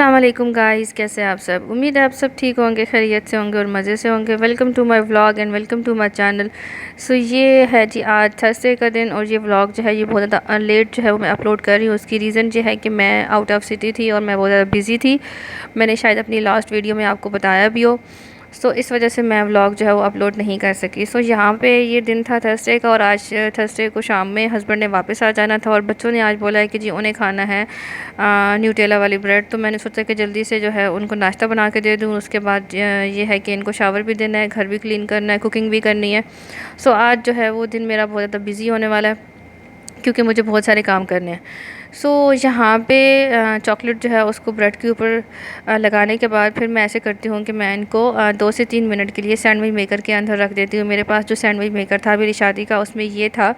अस्सलाम वालेकुम गाइस, कैसे हैं आप सब। उम्मीद है आप सब ठीक होंगे, खैरियत से होंगे और मज़े से होंगे। Welcome to my vlog and welcome to my channel. So ये है जी आज थर्सडे का दिन और ये व्लॉग जो है ये बहुत ज़्यादा लेट जो है वो मैं अपलोड कर रही हूँ। उसकी रीज़न ये है कि मैं आउट ऑफ सिटी थी और मैं बहुत ज़्यादा बिज़ी थी। मैंने शायद अपनी लास्ट वीडियो में आपको बताया भी हो। सो इस वजह से मैं व्लॉग जो है वो अपलोड नहीं कर सकी। सो यहाँ पे ये दिन था थर्सडे का और आज थर्सडे को शाम में हस्बैंड ने वापस आ जाना था और बच्चों ने आज बोला है कि जी उन्हें खाना है न्यूटेला वाली ब्रेड। तो मैंने सोचा कि जल्दी से जो है उनको नाश्ता बना के दे दूँ। उसके बाद ये है कि इनको शावर भी देना है, घर भी क्लीन करना है, कुकिंग भी करनी है। सो आज जो है वो दिन मेरा बहुत ज़्यादा बिज़ी होने वाला है क्योंकि मुझे बहुत सारे काम करने हैं। सो यहाँ पे चॉकलेट जो है उसको ब्रेड के ऊपर लगाने के बाद फिर मैं ऐसे करती हूँ कि मैं इनको 2 से 3 मिनट के लिए सैंडविच मेकर के अंदर रख देती हूँ। मेरे पास जो सैंडविच मेकर था मेरी शादी का, उसमें ये था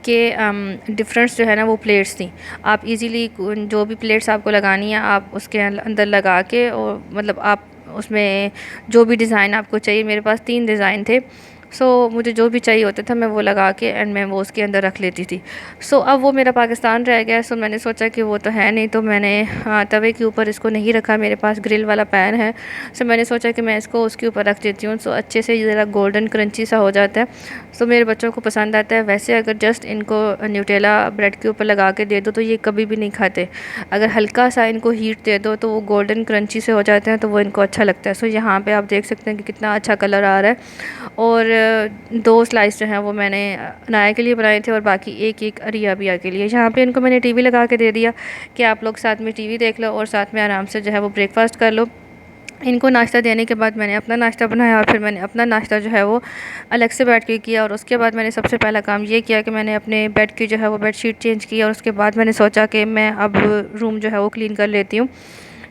कि डिफरेंस जो है ना वो प्लेट्स थी। आप इजीली जो भी प्लेट्स आपको लगानी है आप उसके अंदर लगा के, और मतलब आप उसमें जो भी डिज़ाइन आपको चाहिए, मेरे पास 3 डिज़ाइन थे। सो मुझे जो भी चाहिए होता था मैं वो लगा के एंड मैं वो उसके अंदर रख लेती थी। सो अब वो मेरा पाकिस्तान रह गया। सो मैंने सोचा कि वो तो है नहीं, तो मैंने तवे के ऊपर इसको नहीं रखा। मेरे पास ग्रिल वाला पैन है। सो मैंने सोचा कि मैं इसको उसके ऊपर रख देती हूँ। सो अच्छे से ज़रा गोल्डन क्रंची सा हो जाता है। सो मेरे बच्चों को पसंद आता है। वैसे अगर जस्ट इनको न्यूटेला ब्रेड के ऊपर लगा के दे दो तो ये कभी भी नहीं खाते। अगर हल्का सा इनको हीट दे दो तो वो गोल्डन क्रंची से हो जाते हैं, तो वो इनको अच्छा लगता है। सो यहाँ पे आप देख सकते हैं कि कितना अच्छा कलर आ रहा है। और 2 स्लाइस जो हैं वो मैंने अनाया के लिए बनाए थे और बाकी एक एक अरिया के लिए। यहाँ पे इनको मैंने टीवी लगा के दे दिया कि आप लोग साथ में टीवी देख लो और साथ में आराम से जो है वो ब्रेकफास्ट कर लो। इनको नाश्ता देने के बाद मैंने अपना नाश्ता बनाया और फिर मैंने अपना नाश्ता जो है वो अलग से बैठ के किया। और उसके बाद मैंने सबसे पहला काम ये किया कि मैंने अपने बेड की जो है वो बेडशीट चेंज की। और उसके बाद मैंने सोचा कि मैं अब रूम जो है वो क्लीन कर लेती हूँ,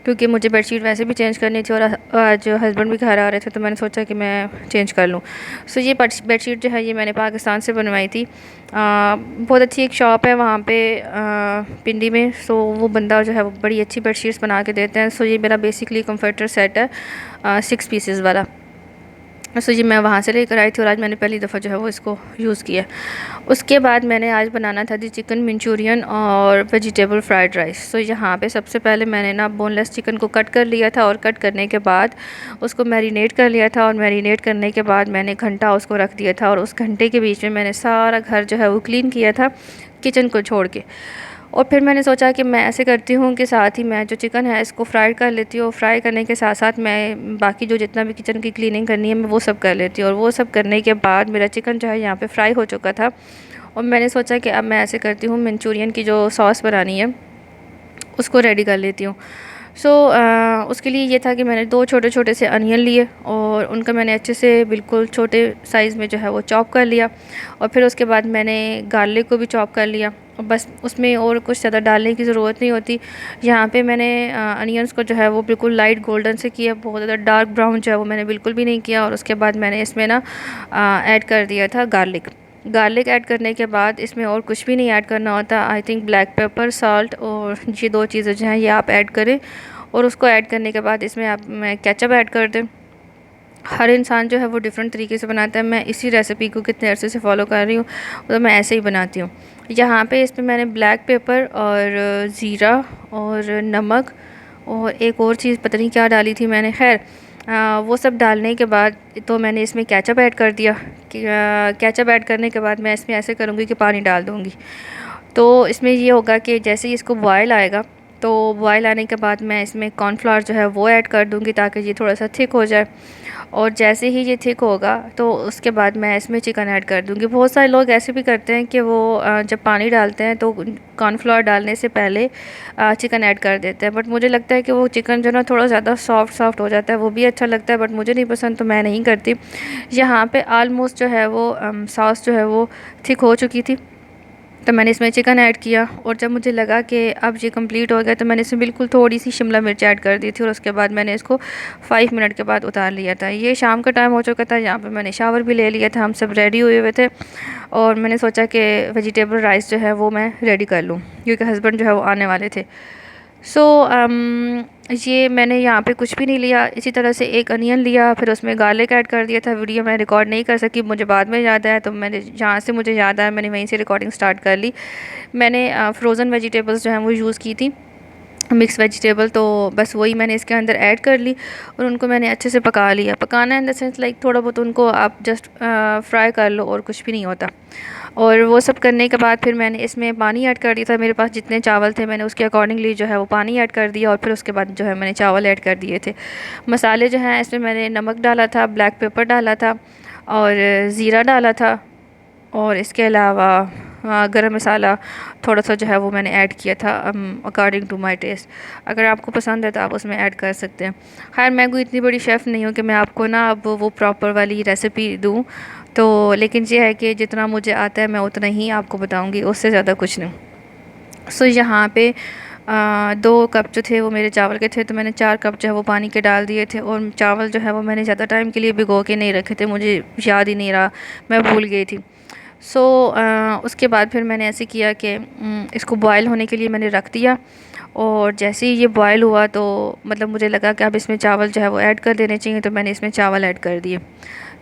क्योंकि मुझे बेडशीट वैसे भी चेंज करनी थी और आज हस्बैंड भी घर आ रहे थे तो मैंने सोचा कि मैं चेंज कर लूँ। सो ये बेडशीट जो है ये मैंने पाकिस्तान से बनवाई थी। बहुत अच्छी एक शॉप है वहाँ पे पिंडी में। सो वो बंदा जो है वो बड़ी अच्छी बेडशीट्स बना के देते हैं। सो ये मेरा बेसिकली कंफर्टर सेट है 6 पीसेस वाला। सो जी मैं वहाँ से लेकर आई थी और आज मैंने पहली दफ़ा जो है वो इसको यूज़ किया। उसके बाद मैंने आज बनाना था जी चिकन मंचूरियन और वेजिटेबल फ्राइड राइस। सो यहाँ पे सबसे पहले मैंने ना बोनलेस चिकन को कट कर लिया था और कट करने के बाद उसको मैरिनेट कर लिया था। और मैरिनेट करने के बाद मैंने घंटा उसको रख दिया था और उस घंटे के बीच में मैंने सारा घर जो है वो क्लीन किया था, किचन को छोड़ के। और फिर मैंने सोचा कि मैं ऐसे करती हूँ कि साथ ही मैं जो चिकन है इसको फ्राई कर लेती हूँ। फ्राई करने के साथ साथ मैं बाकी जो जितना भी किचन की क्लीनिंग करनी है मैं वो सब कर लेती हूँ। और वो सब करने के बाद मेरा चिकन जो है यहाँ पे फ्राई हो चुका था और मैंने सोचा कि अब मैं ऐसे करती हूँ मंचूरियन की जो सॉस बनानी है उसको रेडी कर लेती हूँ। सो उसके लिए ये था कि मैंने 2 छोटे छोटे से अनियन लिए और उनका मैंने अच्छे से बिल्कुल छोटे साइज़ में जो है वो चॉप कर लिया। और फिर उसके बाद मैंने गार्लिक को भी चॉप कर लिया और बस उसमें और कुछ ज़्यादा डालने की ज़रूरत नहीं होती। यहाँ पे मैंने अनियंस को जो है वो बिल्कुल लाइट गोल्डन से किया, बहुत ज़्यादा डार्क ब्राउन जो है वो मैंने बिल्कुल भी नहीं किया। और उसके बाद मैंने इसमें ना ऐड कर दिया था गार्लिक। गार्लिक ऐड करने के बाद इसमें और कुछ भी नहीं ऐड करना होता। I think black pepper, salt और ये 2 चीज़ें जो हैं ये आप ऐड करें। और उसको ऐड करने के बाद इसमें आप केचप ऐड कर दें। हर इंसान जो है वो डिफरेंट तरीके से बनाता है। मैं इसी रेसिपी को कितने अरसे से फॉलो कर रही हूँ तो मैं ऐसे ही बनाती हूँ। यहाँ पे इसमें मैंने ब्लैक पेपर और ज़ीरा और नमक और एक और चीज़ पता नहीं क्या डाली थी मैंने, खैर वो सब डालने के बाद तो मैंने इसमें केचप ऐड कर दिया। केचप ऐड करने के बाद मैं इसमें ऐसे करूँगी कि पानी डाल दूँगी। तो इसमें ये होगा कि जैसे ही इसको बॉयल आएगा तो बॉयल आने के बाद मैं इसमें कॉर्नफ्लावर जो है वो ऐड कर दूँगी ताकि ये थोड़ा सा थिक हो जाए। और जैसे ही ये थिक होगा तो उसके बाद मैं इसमें चिकन ऐड कर दूँगी। बहुत सारे लोग ऐसे भी करते हैं कि वो जब पानी डालते हैं तो कॉर्नफ्लावर डालने से पहले चिकन ऐड कर देते हैं। बट मुझे लगता है कि वो चिकन जो ना थोड़ा ज़्यादा सॉफ्ट सॉफ्ट हो जाता है, वो भी अच्छा लगता है बट मुझे नहीं पसंद तो मैं नहीं करती। यहाँ पे आलमोस्ट जो है वो सॉस जो है वो थिक हो चुकी थी तो मैंने इसमें चिकन ऐड किया। और जब मुझे लगा कि अब ये कंप्लीट हो गया तो मैंने इसमें बिल्कुल थोड़ी सी शिमला मिर्च ऐड कर दी थी और उसके बाद मैंने इसको 5 मिनट के बाद उतार लिया था। ये शाम का टाइम हो चुका था, यहाँ पे मैंने शावर भी ले लिया था, हम सब रेडी हुए हुए थे। और मैंने सोचा कि वेजिटेबल राइस जो है वो मैं रेडी कर लूँ क्योंकि हस्बैंड जो है वो आने वाले थे। सो ये मैंने यहाँ पे कुछ भी नहीं लिया। इसी तरह से एक अनियन लिया, फिर उसमें गार्लिक ऐड कर दिया था। वीडियो मैं रिकॉर्ड नहीं कर सकी, मुझे बाद में याद आया तो मैंने जहाँ से मुझे याद आया मैंने वहीं से रिकॉर्डिंग स्टार्ट कर ली। मैंने फ्रोज़न वेजिटेबल्स जो हैं वो यूज़ की थी। मिक्स वेजिटेबल, तो बस वही मैंने इसके अंदर ऐड कर ली और उनको मैंने अच्छे से पका लिया। पकाना इन द सेंस लाइक थोड़ा बहुत उनको आप जस्ट फ्राई कर लो और कुछ भी नहीं होता। और वो सब करने के बाद फिर मैंने इसमें पानी ऐड कर दिया था। मेरे पास जितने चावल थे मैंने उसके अकॉर्डिंगली जो है वो पानी ऐड कर दिया और फिर उसके बाद जो है मैंने चावल ऐड कर दिए थे। मसाले जो हैं इसमें मैंने नमक डाला था, ब्लैक पेपर डाला था और ज़ीरा डाला था और इसके अलावा गरम मसाला थोड़ा सा जो है वो मैंने ऐड किया था अकॉर्डिंग टू माय टेस्ट। अगर आपको पसंद है तो आप उसमें ऐड कर सकते हैं। खैर मैं कोई इतनी बड़ी शेफ़ नहीं हूँ कि मैं आपको ना अब वो प्रॉपर वाली रेसिपी दूँ, तो लेकिन ये है कि जितना मुझे आता है मैं उतना ही आपको बताऊँगी, उससे ज़्यादा कुछ नहीं। सो यहाँ पे 2 कप जो थे वो मेरे चावल के थे, तो मैंने 4 कप जो है वो पानी के डाल दिए थे। और चावल जो है वो मैंने ज़्यादा टाइम के लिए भिगो के नहीं रखे थे, मुझे याद ही नहीं रहा, मैं भूल गई थी। सो उसके बाद फिर मैंने ऐसे किया कि इसको बॉयल होने के लिए मैंने रख दिया। और जैसे ही ये बॉयल हुआ तो मतलब मुझे लगा कि अब इसमें चावल जो है वो ऐड कर देने चाहिए, तो मैंने इसमें चावल ऐड कर दिए।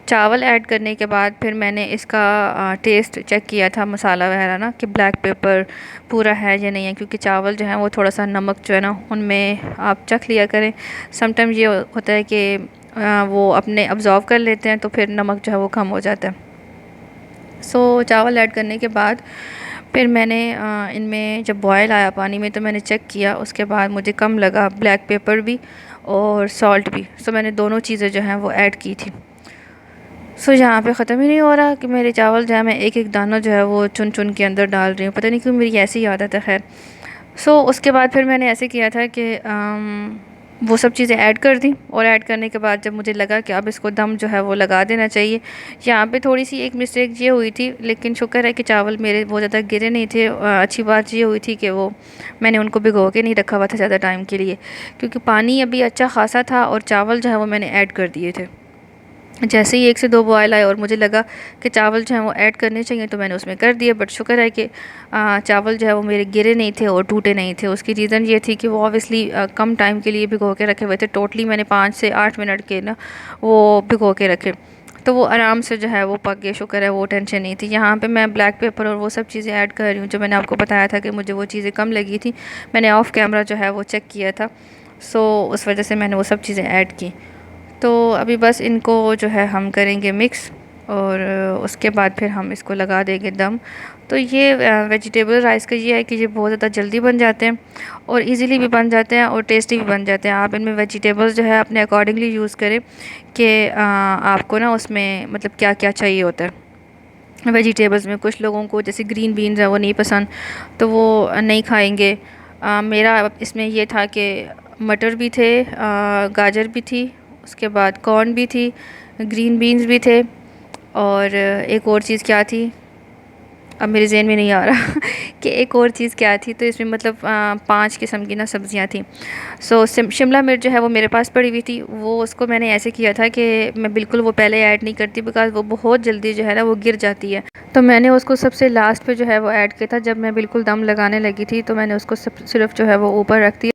चावल ऐड करने के बाद फिर मैंने इसका टेस्ट चेक किया था, मसाला वगैरह ना, कि ब्लैक पेपर पूरा है या नहीं है, क्योंकि चावल जो है वो थोड़ा सा नमक जो है ना उनमें आप चख लिया करें। समटाइम ये होता है कि वो अपने अब्ज़ॉर्व कर लेते हैं, तो फिर नमक जो है वो कम हो जाता है। सो चावल ऐड करने के बाद फिर मैंने इनमें जब बॉयल आया पानी में तो मैंने चेक किया, उसके बाद मुझे कम लगा ब्लैक पेपर भी और सॉल्ट भी। सो मैंने दोनों चीज़ें जो हैं वो ऐड की थी। सो यहाँ पे ख़त्म ही नहीं हो रहा कि मेरे चावल जो है मैं एक एक दाना जो है वो चुन चुन के अंदर डाल रही हूँ, पता नहीं क्यों मेरी ऐसी आदत है। खैर सो उसके बाद फिर मैंने ऐसे किया था कि वो सब चीज़ें ऐड कर दी। और ऐड करने के बाद जब मुझे लगा कि अब इसको दम जो है वो लगा देना चाहिए, यहाँ पे थोड़ी सी एक मिस्टेक ये हुई थी, लेकिन शुक्र है कि चावल मेरे बहुत ज़्यादा गिरे नहीं थे। अच्छी बात ये हुई थी कि वो मैंने उनको भिगो के नहीं रखा हुआ था ज़्यादा टाइम के लिए, क्योंकि पानी अभी अच्छा खासा था और चावल जो है वो मैंने ऐड कर दिए थे। जैसे ही 1 से 2 बॉयल आए और मुझे लगा कि चावल जो हैं वो ऐड करने चाहिए, तो मैंने उसमें कर दिए। बट शुक्र है कि चावल जो है वो मेरे गिरे नहीं थे और टूटे नहीं थे। उसकी रीज़न ये थी कि वो ऑब्वियसली कम टाइम के लिए भिगो के रखे हुए थे। टोटली मैंने 5 से 8 मिनट के ना वो भिगो के रखे, तो वो आराम से जो है वो पक गए। शुक्र है, वो टेंशन नहीं थी। यहाँ पे मैं ब्लैक पेपर और वो सब चीज़ें ऐड कर रही हूँ जो मैंने आपको बताया था कि मुझे वो चीज़ें कम लगी थी। मैंने ऑफ़ कैमरा जो है वो चेक किया था, सो उस वजह से मैंने वो सब चीज़ें ऐड की। तो अभी बस इनको जो है हम करेंगे मिक्स और उसके बाद फिर हम इसको लगा देंगे दम। तो ये वेजिटेबल राइस का ये है कि ये बहुत ज़्यादा जल्दी बन जाते हैं और इजीली भी बन जाते हैं और टेस्टी भी बन जाते हैं। आप इनमें वेजिटेबल्स जो है अपने अकॉर्डिंगली यूज़ करें कि आपको ना उसमें मतलब क्या क्या चाहिए होता है। वेजिटेबल्स में कुछ लोगों को जैसे ग्रीन बीन्स है वो नहीं पसंद, तो वो नहीं खाएंगे। मेरा इसमें ये था कि मटर भी थे, गाजर भी थी, उसके बाद कॉर्न भी थी, ग्रीन बीन्स भी थे और एक और चीज़ क्या थी, अब मेरे ज़हन में नहीं आ रहा कि एक और चीज़ क्या थी। तो इसमें मतलब 5 किस्म की ना सब्ज़ियाँ थी। सो शिमला मिर्च जो है वो मेरे पास पड़ी हुई थी, वो उसको मैंने ऐसे किया था कि मैं बिल्कुल वो पहले ऐड नहीं करती, बिकॉज़ वो बहुत जल्दी जो है ना वो गिर जाती है। तो मैंने उसको सबसे लास्ट पे जो है वो ऐड किया था। जब मैं बिल्कुल दम लगाने लगी थी तो मैंने उसको सिर्फ जो है वो ऊपर रख दिया।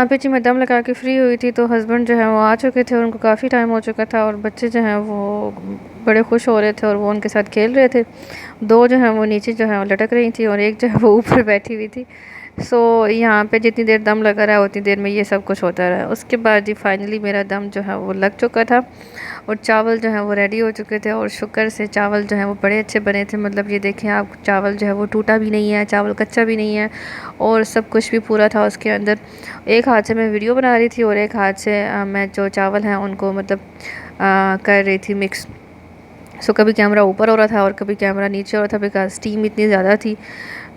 पे जी मैं दम लगा के फ्री हुई थी तो हस्बैंड जो है वो आ चुके थे और उनको काफ़ी टाइम हो चुका था और बच्चे जो हैं वो बड़े खुश हो रहे थे और वो उनके साथ खेल रहे थे। दो जो हैं वो नीचे जो है वो लटक रही थी और एक जो है वो ऊपर बैठी हुई थी। सो यहाँ पे जितनी देर दम लगा रहा उतनी देर में ये सब कुछ होता रहा। उसके बाद जी फाइनली मेरा दम जो है वो लग चुका था और चावल जो है वो रेडी हो चुके थे और शुक्र से चावल जो है वो बड़े अच्छे बने थे। मतलब ये देखें आप, चावल जो है वो टूटा भी नहीं है, चावल कच्चा भी नहीं है और सब कुछ भी पूरा था उसके अंदर। एक हाथ से मैं वीडियो बना रही थी और एक हाथ से मैं जो चावल हैं उनको मतलब कर रही थी मिक्स। सो कभी कैमरा ऊपर हो रहा था और कभी कैमरा नीचे हो रहा था बिकॉज स्टीम इतनी ज़्यादा थी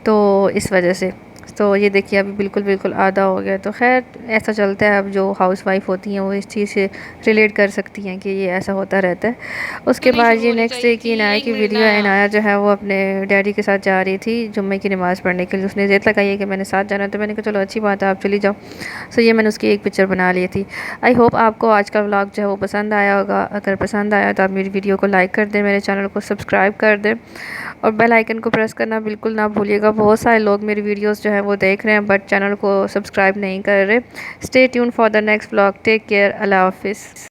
तो इस वजह से। तो ये देखिए अभी बिल्कुल बिल्कुल आधा हो गया। तो खैर ऐसा चलता है, अब जो हाउस वाइफ होती हैं वो इस चीज़ से रिलेट कर सकती हैं कि ये ऐसा होता रहता है। उसके बाद ये नेक्स्ट डे की इनाया की वीडियो है। इनाया जो है वो अपने डैडी के साथ जा रही थी जुम्मे की नमाज़ पढ़ने के लिए। उसने ज़िद लगाई है कि मैंने साथ जाना, तो मैंने कहा चलो अच्छी बात है आप चली जाओ। सो ये मैंने उसकी एक पिक्चर बना ली थी। आई होप आपको आज का व्लॉग जो है वो पसंद आया होगा। अगर पसंद आया तो आप मेरी वीडियो को लाइक कर दें, मेरे चैनल को सब्सक्राइब कर दें और बेल आइकन को प्रेस करना बिल्कुल ना भूलिएगा। बहुत सारे लोग मेरी वीडियोस जो है वो देख रहे हैं बट चैनल को सब्सक्राइब नहीं कर रहे। Stay tune for the next vlog. Take care. अल्लाह हाफिज़।